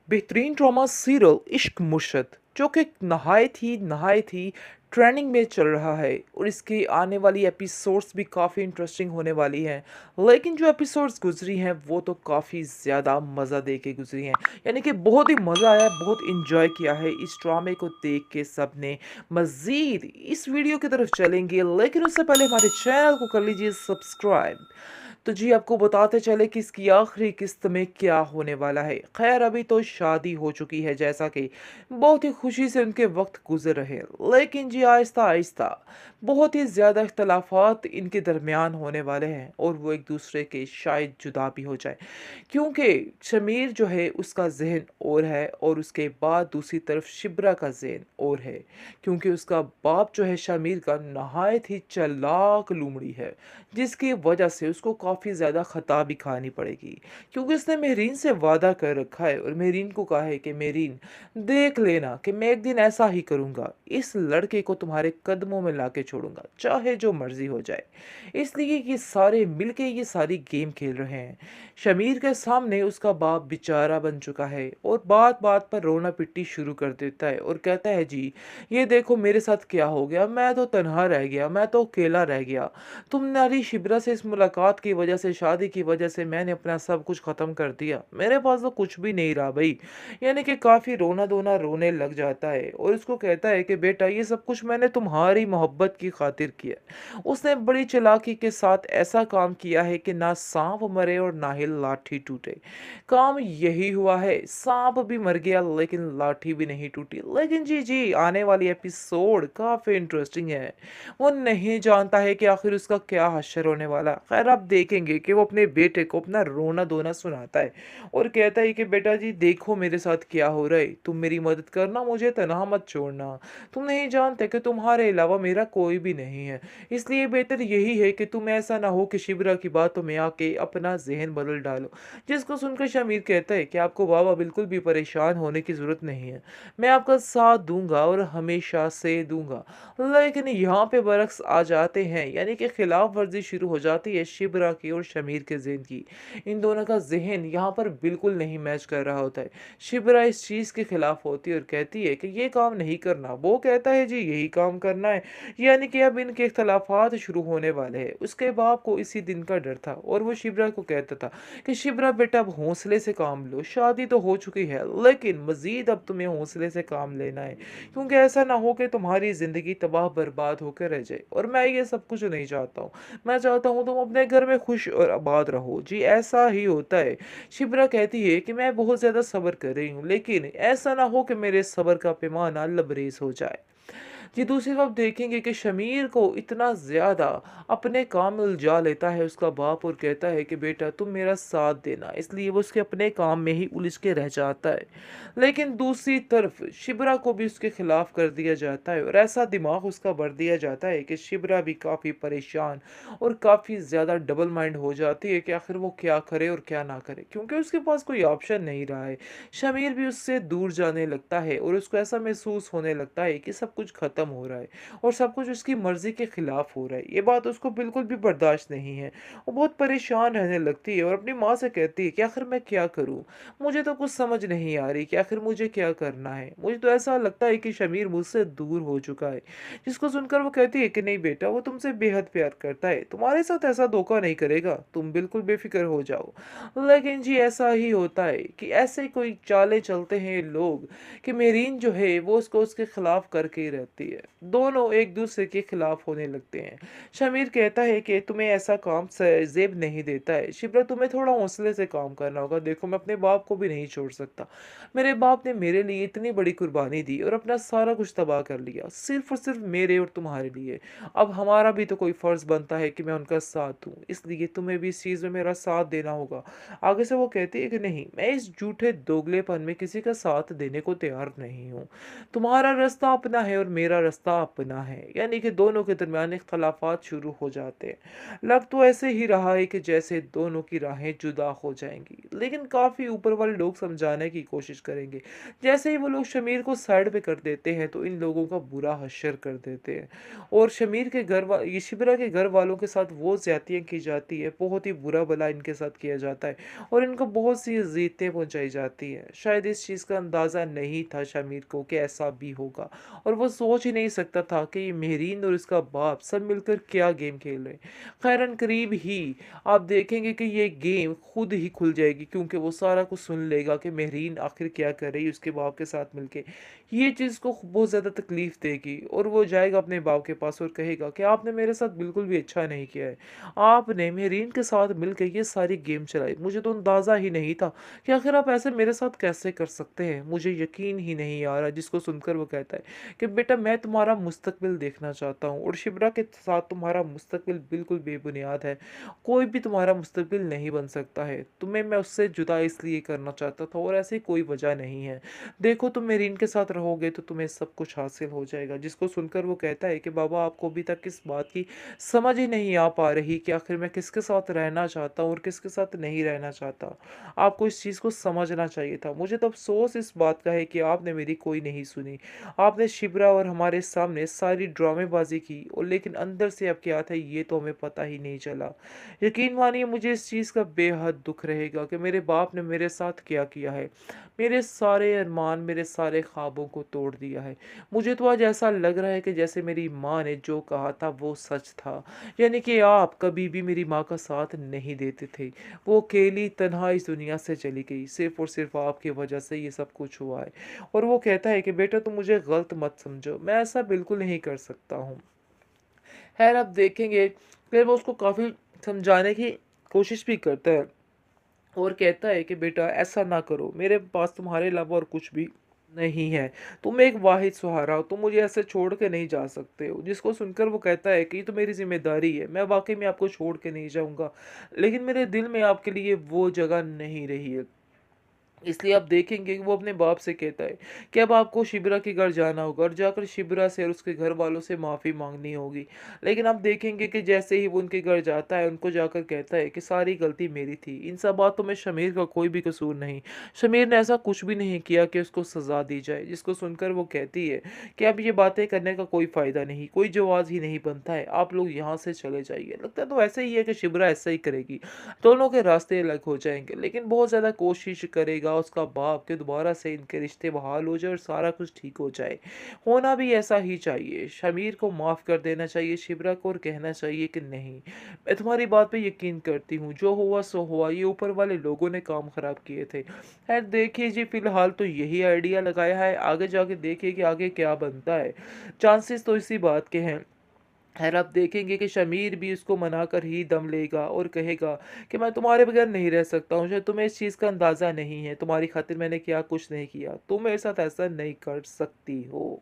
बेहतरीन drama serial इश्क मुर्शद जो कि नहायत ही ट्रेंडिंग में चल रहा है और इसकी आने वाली एपिसोड्स भी काफ़ी इंटरेस्टिंग होने वाली हैं। लेकिन जो एपिसोड्स गुजरी हैं वो तो काफ़ी ज़्यादा मज़ा दे के गुजरी हैं। यानी कि बहुत ही मज़ा आया, बहुत इंजॉय किया है इस ड्रामे को देख के सबने। मज़ीद इस वीडियो की तरफ चलेंगे लेकिन उससे पहले हमारे चैनल को कर लीजिए सब्सक्राइब। तो जी आपको बताते चले कि इसकी आखिरी किस्त में क्या होने वाला है। खैर अभी तो शादी हो चुकी है, जैसा कि बहुत ही खुशी से उनके वक्त गुजर रहे हैं। लेकिन जी आहिस्ता आहिस्ता बहुत ही ज़्यादा इख्तलाफात इनके दरमियान होने वाले हैं और वो एक दूसरे के शायद जुदा भी हो जाए। क्योंकि शमीर जो है उसका जहन और है और उसके बाद दूसरी तरफ शिब्रा का जहन और है। क्योंकि उसका बाप जो है शमीर का नहायत ही चालाक लूमड़ी है, जिसकी वजह से उसको काफ़ी ज़्यादा ख़ता भी खानी पड़ेगी। क्योंकि उसने मेहरीन से वादा कर रखा है और मेहरीन को कहा है कि मेहरीन देख लेना कि मैं एक दिन ऐसा ही करूँगा, इस लड़के को तुम्हारे कदमों में ला के छोड़ूंगा चाहे जो मर्जी हो जाए। इसलिए ये सारे मिलके ये सारी गेम खेल रहे हैं। शमीर के सामने उसका बाप बेचारा बन चुका है और बात बात पर रोना पिट्टी शुरू कर देता है और कहता है जी ये देखो मेरे साथ क्या हो गया, मैं तो तन्हा रह गया, मैं तो अकेला रह गया। तुम्हारी शिबरा से इस मुलाकात की वजह से, शादी की वजह से मैंने अपना सब कुछ ख़त्म कर दिया, मेरे पास तो कुछ भी नहीं रहा भाई। यानी कि काफ़ी रोना धोना रोने लग जाता है और उसको कहता है कि बेटा ये सब कुछ मैंने तुम्हारी मोहब्बत की खातिर किया। उसने बड़ी चालाकी के साथ ऐसा काम किया है कि ना सांप मरे और ना ही लाठी टूटे। काम यही हुआ है, सांप भी मर गया लेकिन लाठी भी नहीं टूटी। लेकिन जी जी आने वाली एपिसोड काफ़ी इंटरेस्टिंग है। वो नहीं जानता है कि आखिर उसका क्या हश्र होने वाला है। खैर आप देखेंगे कि वो अपने बेटे को अपना रोना धोना सुनाता है और कहता है कि बेटा जी देखो मेरे साथ क्या हो रहा है, तुम मेरी मदद करना, मुझे तनहा मत छोड़ना। तुम नहीं जानते कि तुम्हारे अलावा मेरा कोई भी नहीं है। इसलिए बेहतर यही है कि तुम ऐसा ना हो कि शिबरा की बातों में आके अपना जहन बदल डालो। जिसको सुनकर शमीर कहता है कि आपको बाबा बिल्कुल भी परेशान होने की ज़रूरत नहीं है, मैं आपका साथ दूंगा और हमेशा से दूंगा। लेकिन यहाँ पे बरक्स आ जाते हैं, यानी कि खिलाफ वर्जी शुरू हो जाती है शिबरा की और शमीर के जहन की। इन दोनों का जहन यहाँ पर बिल्कुल नहीं मैच कर रहा होता है। शिबरा इस चीज़ के खिलाफ होती है और कहती है कि ये काम नहीं करना, वो कहता है जी यही काम करना है। यानी कि अब इनके इख्तलाफात शुरू होने वाले हैं। उसके बाप को इसी दिन का डर था और वो शिबरा को कहता था कि शिबरा बेटा अब हौसले से काम लो, शादी तो हो चुकी है लेकिन मजीद अब तुम्हें हौसले से काम लेना है। क्योंकि ऐसा ना हो कि तुम्हारी ज़िंदगी तबाह बर्बाद होकर रह जाए और मैं ये सब कुछ नहीं चाहता हूँ। मैं चाहता हूँ तुम अपने घर में खुश और आबाद रहो। जी ऐसा ही होता है। शिप्रा कहती है कि मैं बहुत ज़्यादा सब्र कर रही हूँ लेकिन ऐसा ना हो कि मेरे सब्र का पैमाना लबरेज हो जाए। जी दूसरी तरफ देखेंगे कि शमीर को इतना ज़्यादा अपने काम में उलझा लेता है उसका बाप और कहता है कि बेटा तुम मेरा साथ देना, इसलिए वो उसके अपने काम में ही उलझ के रह जाता है। लेकिन दूसरी तरफ शिबरा को भी उसके खिलाफ कर दिया जाता है और ऐसा दिमाग उसका भर दिया जाता है कि शिबरा भी काफ़ी परेशान और काफ़ी ज़्यादा डबल माइंड हो जाती है कि आखिर वो क्या करे और क्या ना करे, क्योंकि उसके पास कोई ऑप्शन नहीं रहा है। शमीर भी उससे दूर जाने लगता है और उसको ऐसा महसूस होने लगता है कि सब कुछ ख़त्म हो रहा है और सब कुछ उसकी मर्ज़ी के ख़िलाफ़ हो रहा है। ये बात उसको बिल्कुल भी बर्दाश्त नहीं है। वो बहुत परेशान रहने लगती है और अपनी माँ से कहती है कि आखिर मैं क्या करूँ? मुझे तो कुछ समझ नहीं आ रही कि आखिर मुझे क्या करना है? मुझे तो ऐसा लगता है कि शमीर मुझसे दूर हो चुका है। जिसको सुनकर वो कहती है कि नहीं बेटा, वो तुमसे बेहद प्यार करता है, तुम्हारे साथ ऐसा धोखा नहीं करेगा, तुम बिल्कुल बेफ़िक्र हो जाओ। लेकिन जी ऐसा ही होता है कि ऐसे कोई चालें चलते हैं लोग कि मेरीन जो है वो उसको उसके खिलाफ करके ही रहती है। दोनों एक दूसरे के खिलाफ होने लगते हैं। शमीर कहता है कि तुम्हें ऐसा काम जेब नहीं देता है, शिप्रा तुम्हें थोड़ा हौसले से काम करना होगा। देखो मैं अपने बाप को भी नहीं छोड़ सकता, मेरे बाप ने मेरे लिए इतनी बड़ी कुर्बानी दी और अपना सारा कुछ तबाह कर लिया सिर्फ और सिर्फ मेरे और तुम्हारे लिए। अब हमारा भी तो कोई फ़र्ज़ बनता है कि मैं उनका साथ दूँ, इसलिए तुम्हें भी इस चीज़ में मेरा साथ देना होगा। आगे से वो कहती है कि नहीं, मैं इस झूठे दोगलेपन में किसी का साथ देने को तैयार नहीं हूँ। तुम्हारा रास्ता अपना है और मेरा मेरा रास्ता अपना है। यानी कि दोनों के दरमियान इख्तलाफात शुरू हो जाते हैं। लग तो ऐसे ही रहा है कि जैसे दोनों की राहें जुदा हो जाएँगी, लेकिन काफ़ी ऊपर वाले लोग समझाने की कोशिश करेंगे। जैसे ही वो लोग शमीर को साइड पे कर देते हैं, तो इन लोगों का बुरा हश्र कर देते हैं और शमीर के ये शिबरा के घर वालों के साथ वो ज़्यादतियाँ की जाती है, बहुत ही बुरा भला इनके साथ किया जाता है और इनको बहुत सी अज़ियतें पहुँचाई जाती हैं। शायद इस चीज़ का अंदाज़ा नहीं था शमीर को कि ऐसा भी होगा और वो सोच ही नहीं सकता था कि ये मेहरीन और इसका बाप सब मिलकर क्या गेम खेल रहे हैं। खैरन करीब ही आप देखेंगे कि ये गेम खुद ही खुल जाएगी, क्योंकि वो सारा कुछ सुन लेगा कि मेहरीन आखिर क्या कर रही है उसके बाप के साथ मिलके। ये चीज़ को बहुत ज़्यादा तकलीफ़ देगी और वो जाएगा अपने बाप के पास और कहेगा कि आपने मेरे साथ बिल्कुल भी अच्छा नहीं किया है। आपने मेहरीन के साथ मिलके ये सारी गेम चलाई। मुझे तो अंदाज़ा ही नहीं था कि आखिर आप ऐसे मेरे साथ कैसे कर सकते हैं? मुझे यकीन ही नहीं आ रहा। जिसको सुनकर वो कहता है कि बेटा मैं तुम्हारा मुस्तकबिल देखना चाहता हूँ और शिब्रा के साथ तुम्हारा मुस्तकबिल बिल्कुल बेबुनियाद है। कोई भी तुम्हारा मुस्तकबिल नहीं बन सकता है। तुम्हें मैं उससे जुदा इसलिए करना चाहता था और ऐसी कोई वजह नहीं है। देखो तुम मेरीन के साथ रहोगे तो तुम्हें सब कुछ हासिल हो जाएगा। जिसको सुनकर वो कहता है कि बाबा आपको अभी तक इस बात की समझ ही नहीं आ पा रही कि आखिर मैं किसके साथ रहना चाहता हूँ और किसके साथ नहीं रहना चाहता। आपको इस चीज़ को समझना चाहिए था। मुझे तो अफ़सोस इस बात का है कि आपने मेरी कोई नहीं सुनी। आपने शिब्रा और हमारे सामने सारी ड्रामेबाज़ी की और लेकिन अंदर से अब क्या था ये तो हमें पता ही नहीं चला। यकीन मानिए मुझे इस चीज़ का बेहद दुःख रहेगा कि मेरे बाप ने मेरे साथ क्या किया है। मेरे सारे अरमान, मेरे सारे ख्वाबों को तोड़ दिया है। मुझे तो आज ऐसा लग रहा है कि जैसे मेरी माँ ने जो कहा था वो सच था। यानी कि आप कभी भी मेरी माँ का साथ नहीं देते थे। वो अकेली तन्हा इस दुनिया से चली गई। सिर्फ़ और सिर्फ़ आपकी वजह से ये सब कुछ हुआ है। और वो कहता है कि बेटा तुम मुझे गलत मत समझो। मैं ऐसा बिल्कुल नहीं कर सकता हूँ। ख़ैर आप देखेंगे फिर वो उसको काफ़ी समझाने की कोशिश भी करता है और कहता है कि बेटा ऐसा ना करो, मेरे पास तुम्हारे अलावा और कुछ भी नहीं है। तुम एक वाहिद सहारा हो, तुम मुझे ऐसे छोड़ के नहीं जा सकते हो। जिसको सुनकर वो कहता है कि ये तो मेरी ज़िम्मेदारी है, मैं वाक़ई में आपको छोड़ के नहीं जाऊँगा, लेकिन मेरे दिल में आपके लिए वो जगह नहीं रही है। इसलिए आप देखेंगे कि वो अपने बाप से कहता है कि अब आपको शिबरा के घर जाना होगा और जाकर शिबरा से और उसके घर वालों से माफ़ी मांगनी होगी। लेकिन आप देखेंगे कि जैसे ही वो उनके घर जाता है उनको जाकर कहता है कि सारी गलती मेरी थी, इन सब बातों में शमीर का कोई भी कसूर नहीं। शमीर ने ऐसा कुछ भी नहीं किया कि उसको सज़ा दी जाए। जिसको सुनकर वो कहती है कि अब ये बातें करने का कोई फ़ायदा नहीं, कोई जवाज़ ही नहीं बनता है, आप लोग यहाँ से चले जाइए। लगता है तो ऐसे ही है कि शिबरा ऐसा ही करेगी, दोनों के रास्ते अलग हो जाएंगे, लेकिन बहुत ज़्यादा कोशिश करेगा उसका बाप कि दोबारा से इनके रिश्ते बहाल हो जाए और सारा कुछ ठीक हो जाए। होना भी ऐसा ही चाहिए। शमीर को माफ़ कर देना चाहिए शिबरा को और कहना चाहिए कि नहीं, मैं तुम्हारी बात पे यकीन करती हूँ, जो हुआ सो हुआ, ये ऊपर वाले लोगों ने काम ख़राब किए थे। खैर देखिए जी, फ़िलहाल तो यही आइडिया लगाया है, आगे जाके देखिए कि आगे क्या बनता है। चांसेस तो इसी बात के हैं। खैर आप देखेंगे कि शमीर भी उसको मनाकर ही दम लेगा और कहेगा कि मैं तुम्हारे बगैर नहीं रह सकता हूँ। शायद तुम्हें इस चीज़ का अंदाज़ा नहीं है, तुम्हारी खातिर मैंने क्या कुछ नहीं किया। तुम मेरे साथ ऐसा नहीं कर सकती हो।